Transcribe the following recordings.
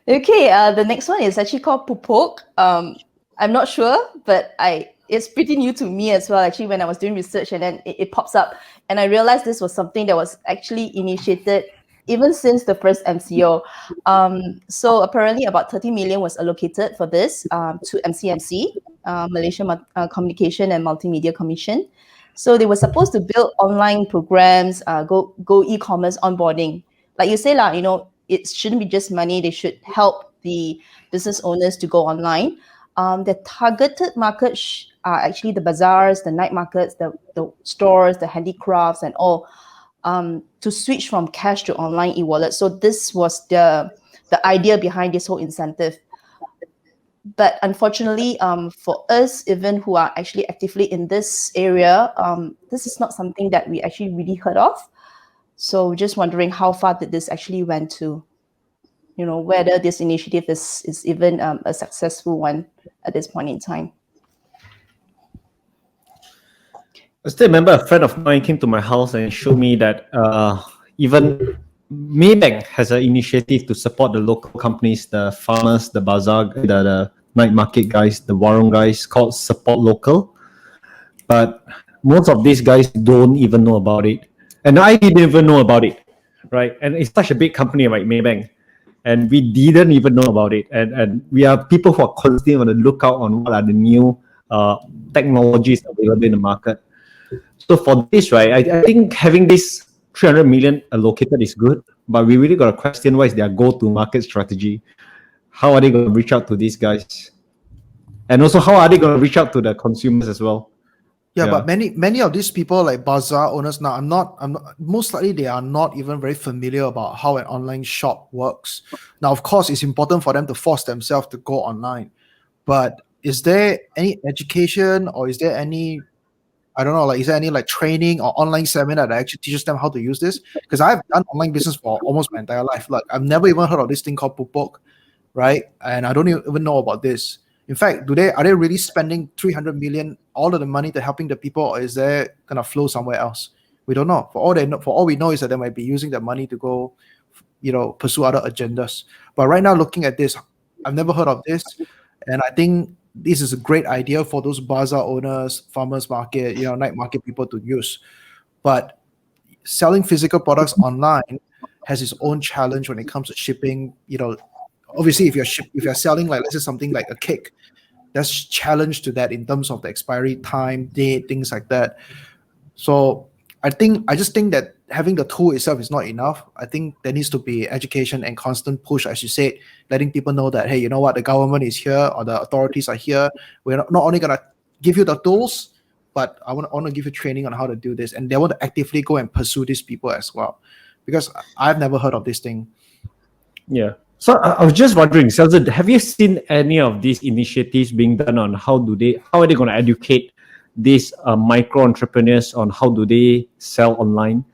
Okay, the next one is actually called Pupok. I'm not sure, but it's pretty new to me as well, actually, when I was doing research and then it pops up. And I realized this was something that was actually initiated even since the first MCO. So apparently about 30 million was allocated for this to MCMC, Malaysia Communication and Multimedia Commission. So they were supposed to build online programs, go e-commerce onboarding. Like you say, it shouldn't be just money. They should help the business owners to go online. The targeted market are actually the bazaars, the night markets, the stores, the handicrafts, and all, to switch from cash to online e-wallet. So this was the idea behind this whole incentive. But unfortunately, for us, even who are actually actively in this area, this is not something that we actually really heard of. So just wondering how far did this actually went to, whether this initiative is even a successful one at this point in time. I still remember a friend of mine came to my house and showed me that even Maybank has an initiative to support the local companies, the farmers, the bazaar, the night market guys, the warung guys, called Support Local. But most of these guys don't even know about it. And I didn't even know about it, right? And it's such a big company like Maybank. And we didn't even know about it. And we are people who are constantly on the lookout on what are the new technologies available in the market. So for this, right, I think having this 300 million allocated is good, but we really got to question what is their go-to-market strategy. How are they going to reach out to these guys? And also, how are they going to reach out to the consumers as well? Yeah, but many of these people, like bazaar owners now, I'm not most likely they are not even very familiar about how an online shop works. Now, of course, it's important for them to force themselves to go online. But is there any education, or is there any, I don't know, like, is there any like training or online seminar that actually teaches them how to use this? Because I've done online business for almost my entire life. Like, I've never even heard of this thing called Pupok, right? And I don't even know about this. In fact, are they really spending 300 million, all of the money to helping the people, or is there gonna flow somewhere else? We don't know. For all we know is that they might be using that money to go, pursue other agendas. But right now, looking at this, I've never heard of this, and I think this is a great idea for those bazaar owners, farmers market, night market people to use. But selling physical products online has its own challenge when it comes to shipping. Obviously, if you're selling, like, let's say something like a cake, there's challenge to that in terms of the expiry time, date, things like that. So I just think that having the tool itself is not enough. I think there needs to be education and constant push, as you said, letting people know that, hey, you know what, the government is here, or the authorities are here. We're not only gonna give you the tools, but I want to give you training on how to do this, and they want to actively go and pursue these people as well, because I've never heard of this thing. Yeah. So I was just wondering, Selza, have you seen any of these initiatives being done on how are they going to educate these micro entrepreneurs on how do they sell online?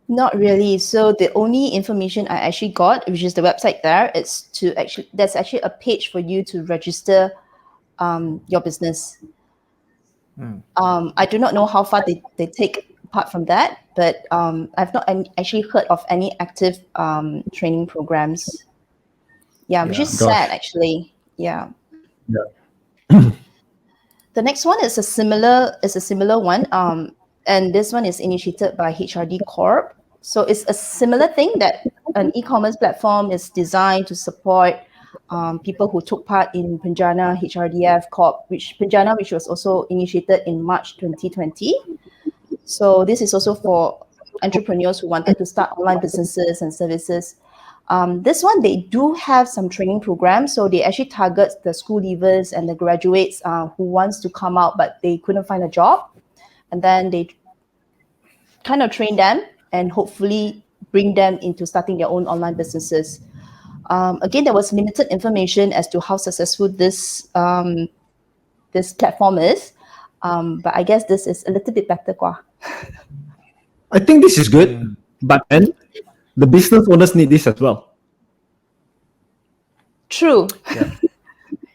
Not really. So the only information I actually got, which is the website there, there's actually a page for you to register your business. I do not know how far they take apart from that, but I've not actually heard of any active training programs. Yeah, which is sad, actually. Yeah. The next one is a similar one, and this one is initiated by HRD Corp. So it's a similar thing, that an e-commerce platform is designed to support people who took part in Penjana HRDF Corp, which was also initiated in March 2020. So this is also for entrepreneurs who wanted to start online businesses and services. This one, they do have some training programs. So they actually target the school leavers and the graduates who wants to come out, but they couldn't find a job. And then they kind of train them and hopefully bring them into starting their own online businesses. Again, there was limited information as to how successful this platform is. But I guess this is a little bit better. I think this is good, but then the business owners need this as well. True.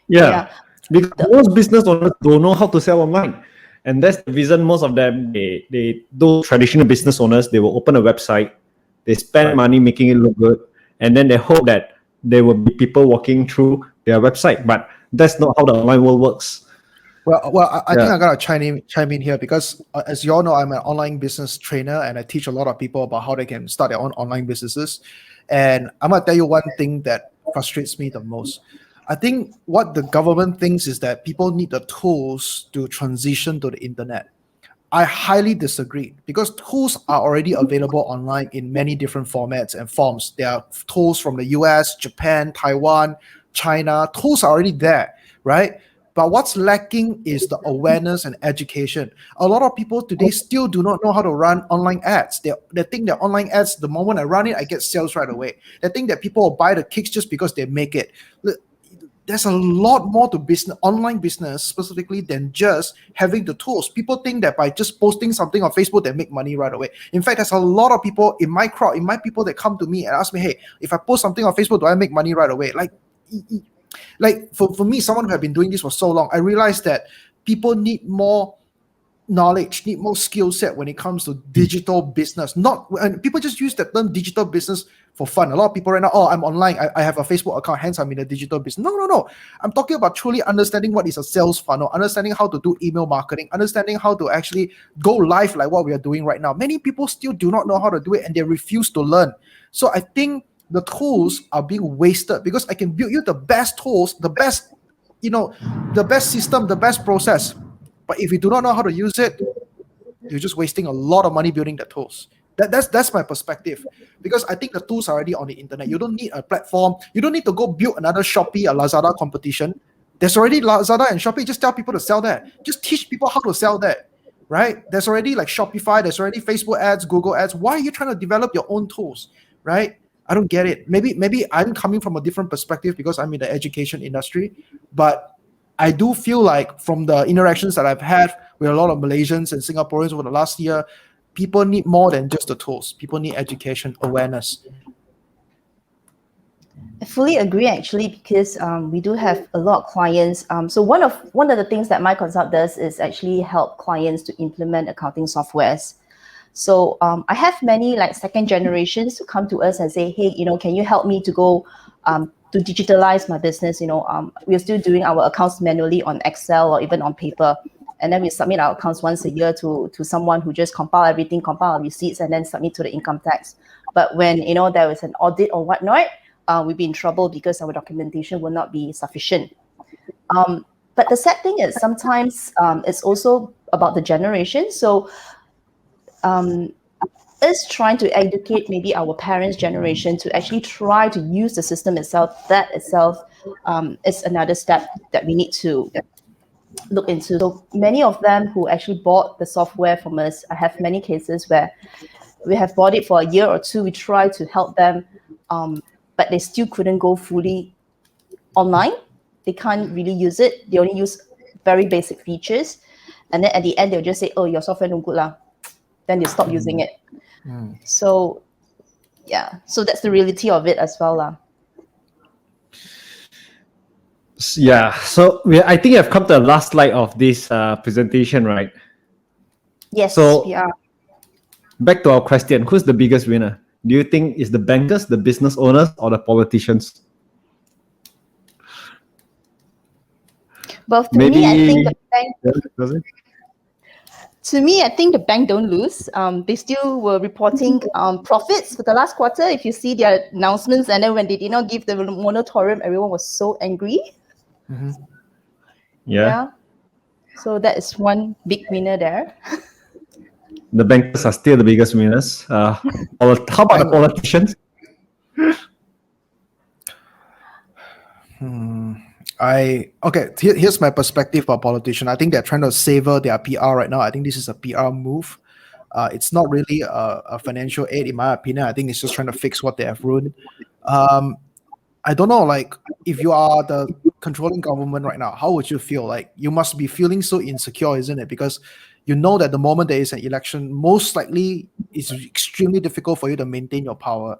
Yeah. Because most business owners don't know how to sell online. And that's the reason most of them, those traditional business owners, they will open a website, they spend money making it look good, and then they hope that there will be people walking through their website, but that's not how the online world works. Well, I think Yeah. I gotta chime in here because, as you all know, I'm an online business trainer and I teach a lot of people about how they can start their own online businesses. And I'm gonna tell you one thing that frustrates me the most. I think what the government thinks is that people need the tools to transition to the internet. I highly disagree because tools are already available online in many different formats and forms. There are tools from the US, Japan, Taiwan, China. Tools are already there, right? But what's lacking is the awareness and education. A lot of people today still do not know how to run online ads. They think that online ads, the moment I run it, I get sales right away. They think that people will buy the kicks just because they make it. There's a lot more to business, online business specifically, than just having the tools. People think that by just posting something on Facebook, they make money right away. In fact, there's a lot of people in my crowd, in my people that come to me and ask me, hey, if I post something on Facebook, do I make money right away? Like for me, someone who have been doing this for so long, I realized that people need more knowledge, need more skill set when it comes to digital business. Not and people just use the term digital business for fun. A lot of people right now, oh, I'm online, I have a Facebook account, hence I'm in a digital business. No. I'm talking about truly understanding what is a sales funnel, understanding how to do email marketing, understanding how to actually go live like what we are doing right now. Many people still do not know how to do it and they refuse to learn. So I think the tools are being wasted because I can build you the best tools, the best, the best system, the best process. But if you do not know how to use it, you're just wasting a lot of money building the tools. That's my perspective. Because I think the tools are already on the internet. You don't need a platform. You don't need to go build another Shopee, a Lazada competition. There's already Lazada and Shopee. Just tell people to sell that. Just teach people how to sell that. Right? There's already like Shopify. There's already Facebook ads, Google ads. Why are you trying to develop your own tools? Right? I don't get it. Maybe I'm coming from a different perspective because I'm in the education industry, but I do feel like from the interactions that I've had with a lot of Malaysians and Singaporeans over the last year, people need more than just the tools. People need education, awareness. I fully agree, actually, because we do have a lot of clients. So one of the things that my consult does is actually help clients to implement accounting softwares. So I have many like second generations to come to us and say, hey, can you help me to go to digitalize my business? We're still doing our accounts manually on Excel or even on paper. And then we submit our accounts once a year to someone who just compile everything, compile our receipts, and then submit to the income tax. But when, there is an audit or whatnot, we'd be in trouble because our documentation will not be sufficient. But the sad thing is sometimes it's also about the generation. So is trying to educate maybe our parents' generation to actually try to use the system itself. That itself is another step that we need to look into. So many of them who actually bought the software from us, I have many cases where we have bought it for a year or two. We try to help them, but they still couldn't go fully online. They can't really use it. They only use very basic features. And then at the end, they'll just say, oh, your software no good lah. Then they stop using it. So, yeah. So that's the reality of it as well lah. Yeah. So I think I've come to the last slide of this presentation, right? Yes, So we are. back to our question: who's the biggest winner? Do you think it's the bankers, the business owners, or the politicians? Well, to Maybe. me, I think the bank. Does it? To me, I think the bank don't lose. They still were reporting profits for the last quarter. If you see their announcements, and then when they did not give the moratorium, everyone was so angry. Mm-hmm. Yeah. So that is one big winner there. The bankers are still the biggest winners. How about the politicians? Here's my perspective about politicians. I think they're trying to savor their PR right now. I think this is a PR move. It's not really a financial aid, in my opinion. I think it's just trying to fix what they have ruined. I don't know, like, if you are the controlling government right now, how would you feel? Like, you must be feeling so insecure, isn't it? Because you know that the moment there is an election, most likely it's extremely difficult for you to maintain your power.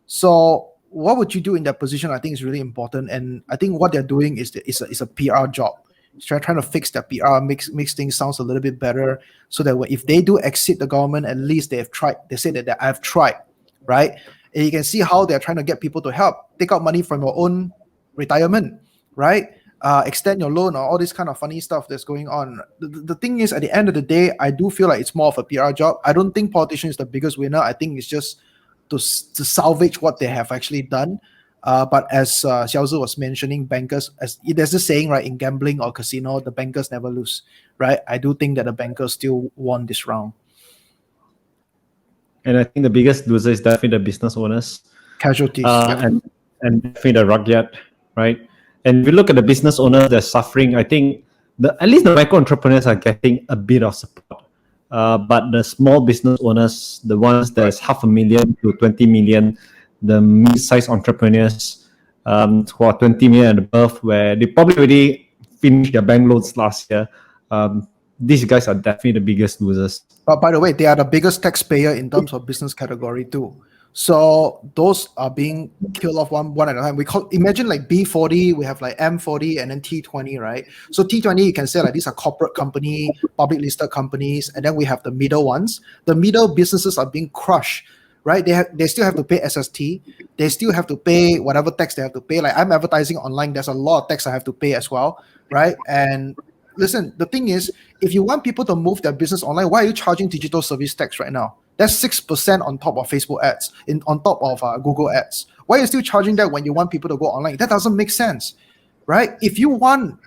So what would you do in that position? I think is really important. And I think what they're doing is a PR job. Trying to fix their PR, makes things sounds a little bit better, so that if they do exit the government, at least they have tried. They say that I've tried, right? And you can see how they're trying to get people to help take out money from your own retirement, right? Extend your loan or all this kind of funny stuff that's going on. The thing is, at the end of the day, I do feel like it's more of a PR job. I don't think politicians is the biggest winner. I think it's just to salvage what they have actually done. But as Xiaozi was mentioning, bankers, as there's a saying, right, in gambling or casino, the bankers never lose, right? I do think that the bankers still won this round. And I think the biggest loser is definitely the business owners. Casualties. And definitely the rugyard, right? And if you look at the business owners, they're suffering. I think at least the micro entrepreneurs are getting a bit of support. But the small business owners, the ones that's $500,000 to 20 million, the mid-sized entrepreneurs who are 20 million and above, where they probably already finished their bank loans last year, these guys are definitely the biggest losers. But by the way, they are the biggest taxpayer in terms of business category too. So those are being killed off one at a time. Imagine like B40, we have like M40 and then T20, right? So T20, you can say like these are corporate company, public listed companies, and then we have the middle ones. The middle businesses are being crushed, right? They still have to pay SST. They still have to pay whatever tax they have to pay. Like I'm advertising online, there's a lot of tax I have to pay as well, right? And listen, the thing is, if you want people to move their business online, why are you charging digital service tax right now? That's 6% on top of Facebook ads, on top of Google ads. Why are you still charging that when you want people to go online? That doesn't make sense, right? If you want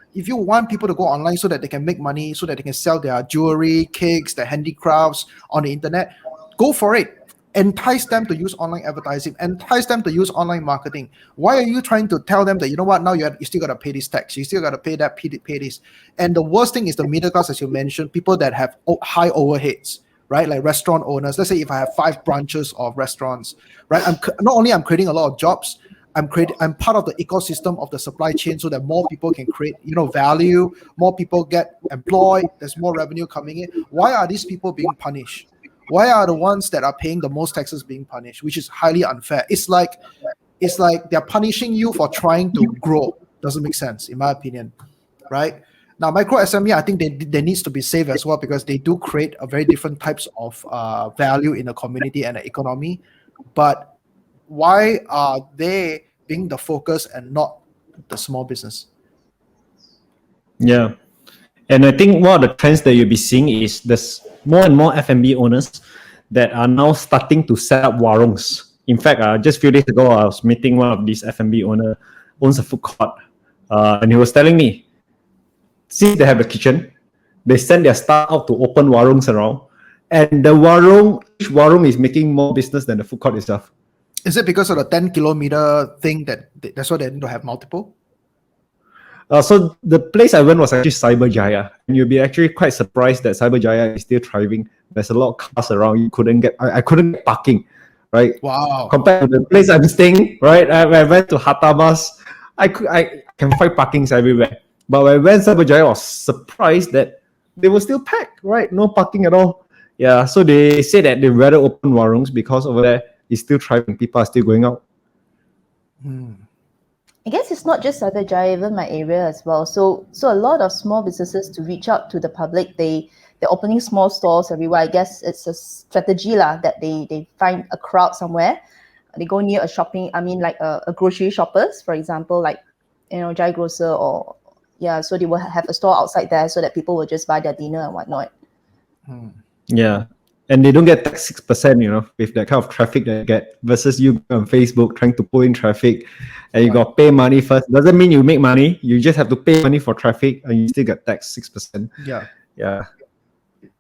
people to go online so that they can make money, so that they can sell their jewelry, cakes, their handicrafts on the internet, go for it. Entice them to use online advertising, entice them to use online marketing. Why are you trying to tell them that, you know what, now you still got to pay this tax, you still got to pay that, pay this? And the worst thing is the middle class, as you mentioned, people that have high overheads, right? Like restaurant owners. Let's say if I have 5 branches of restaurants, right? I'm creating a lot of jobs. I'm part of the ecosystem of the supply chain so that more people can create, value, more people get employed, there's more revenue coming in. Why are these people being punished? Why are the ones that are paying the most taxes being punished, which is highly unfair? It's like they're punishing you for trying to grow. Doesn't make sense, in my opinion, right? Now, micro SME, I think they needs to be safe as well, because they do create a very different types of value in the community and the economy. But why are they being the focus and not the small business? Yeah. And I think one of the trends that you'll be seeing is there's more and more F&B owners that are now starting to set up warungs. In fact, just a few days ago, I was meeting one of these F&B owner, owns a food court, and he was telling me, since they have the kitchen, they send their staff out to open warungs around, and each warung is making more business than the food court itself. Is it because of the 10-kilometer thing that's why they need to have multiple? So the place I went was actually Cyberjaya, and you'll be actually quite surprised that Cyberjaya is still thriving. There's a lot of cars around. I couldn't get parking, right? Wow. Compared to the place I'm staying, right? I went to Hatamas, I can find parkings everywhere. But when I went to Cyberjaya, I was surprised that they were still packed, right? No parking at all. Yeah, so they say that they'd rather open warungs because over there it's still thriving. People are still going out. I guess it's not just Cyberjaya, even my area as well. So a lot of small businesses, to reach out to the public, they're opening small stores everywhere. I guess it's a strategy that they find a crowd somewhere. They go near a grocery shoppers, for example, like Jai Grocer or so they will have a store outside there so that people will just buy their dinner and whatnot. Yeah. And they don't get taxed 6%, with that kind of traffic that they get, versus you on Facebook trying to pull in traffic and you got to pay money first. Doesn't mean you make money. You just have to pay money for traffic and you still get taxed 6%. Yeah. Yeah.